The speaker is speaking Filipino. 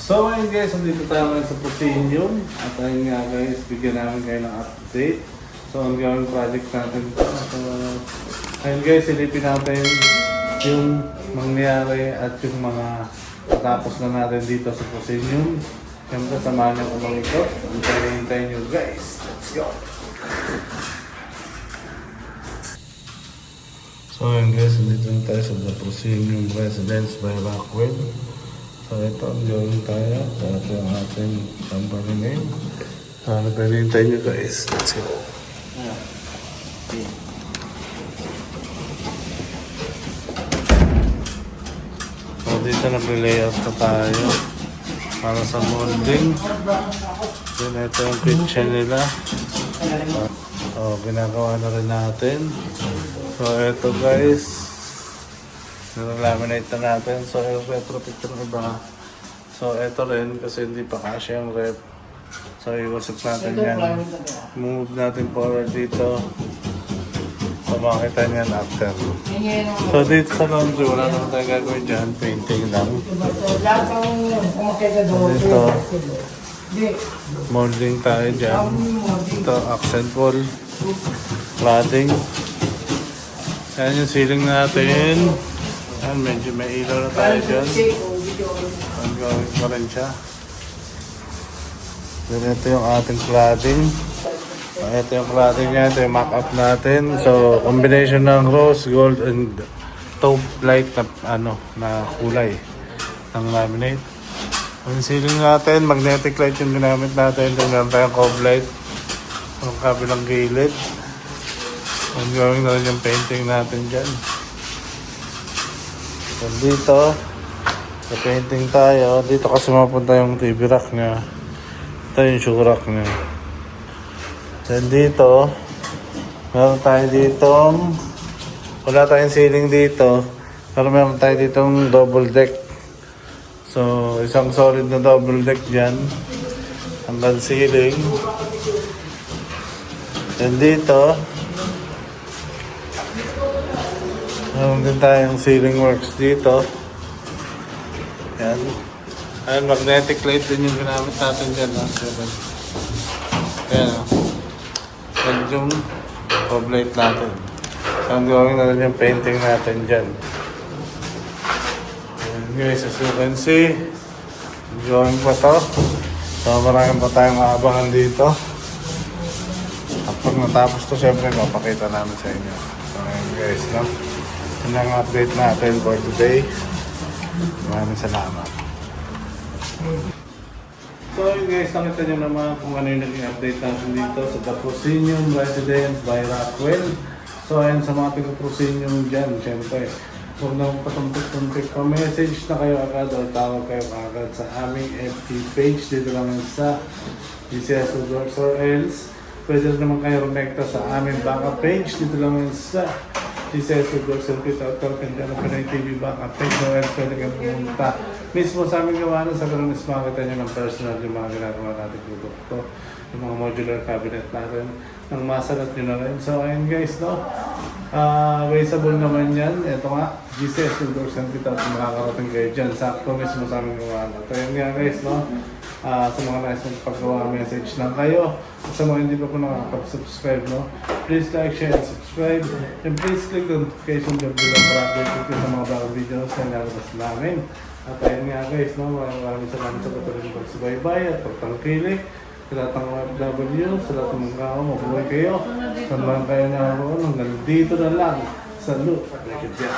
So ayun guys, dito tayo ngayon sa Proscenium. At ayun nga guys, bigyan namin kayo ng update. So ongoing project natin ito. So ayun guys, silipin natin yung mangyayari at yung mga natapos na natin dito sa Proscenium. Siyempre, samahan niyo ko mga ito. Hintayin nyo guys. Let's go! So ayun guys, dito na tayo sa The Proscenium Residence by Rockwell. So ito, ongoing tayo. So ito yung ating company name. So ano pa hintayin nyo guys. Let's go! So dito na pre-layout na tayo para sa molding. Then ito yung kitchen nila. So ginagawa na rin natin. So ito guys, nalaminate na natin. So yung retrofit yung iba. So ito rin kasi hindi pa kasya yung rep. So iusap natin yan. Move natin forward dito. So makakita niyan after. So dito sa laundry, wala naman tayong gagawin dyan. Painting lang. So dito, molding tayo dyan. Ito, accent wall. Cladding. Yan yung ceiling natin. Yan, medyo may ilaw na tayo dyan. Ongoing pa rin siya. Then ito yung ating cladding. Ito yung cladding niya, ito yung mock-up natin. So, combination ng rose, gold, and taupe light na kulay ng laminate. Yung ceiling natin, magnetic light yung ginamit natin. Then meron tayong cove light ang kabilang gilid. Ongoing na rin yung painting natin dyan. So, dito, sa painting tayo. Dito kasi mapunta yung TV rack niya. Ito yung shoe rack niya. Then dito, meron tayo ditong, wala tayong ceiling dito, pero meron tayo ditong double deck. So, isang solid na double deck dyan, hanggang ceiling. Then dito, meron din tayong ceiling works dito. Yan. Ayan, magnetic light din yung ginamit natin dyan. Ayan. And yung cove light natin. So, ang gawin na rin yung painting natin dyan. And guys, as you can see, drawing pa to. So, maraming pa tayong maabangan dito. At pag natapos to, syempre, mapakita namin sa inyo. So, ayan guys, no? Yun ang update natin for today. Maraming salamat. So yun guys, nakita nyo naman kung ano yung naging update natin dito sa The Proscenium Residence by Rockwell. So ayun sa mga taga-Proscenium dyan, syempre, huwag na patumpik-tumpik pa message na kayo agad o tawag kayo agad sa aming FB page dito lang sa DCS Woodworks or else pwede naman kayo rumekta sa aming backup page dito lang sa DCS Woodworks and Fit Out Carpenter na Pinoy TV backup page o else pwede kayo pumunta mismo sa aming gawa sa ganun is makakita nyo ng personal yung mga ginagawa natin produkto, yung mga modular cabinet natin nang masalat nyo na rin. So ayun guys, no? Wasteable naman yan. Ito nga, GCS Woodworks and Fit Out, makakarating kayo dyan. Sakto mismo sa aming gawa. So ayun nga guys, no? Sa mga nais magpagawa message lang kayo. Sa mga hindi pa po nakakapag-subscribe, no? Please like, share, and subscribe. And please click the notification bell below para update sa mga bagong videos na nalabas namin. At ayun nga guys, no? Maraming salamat sa patuloy ng pagsubaybay at pagtangkilik. Sa lahat ng OFW, sa lahat ng mga kao, mabuhay kayo. Saan man kayo naroon, hanggang dito na lang. Salute! Like it dyan.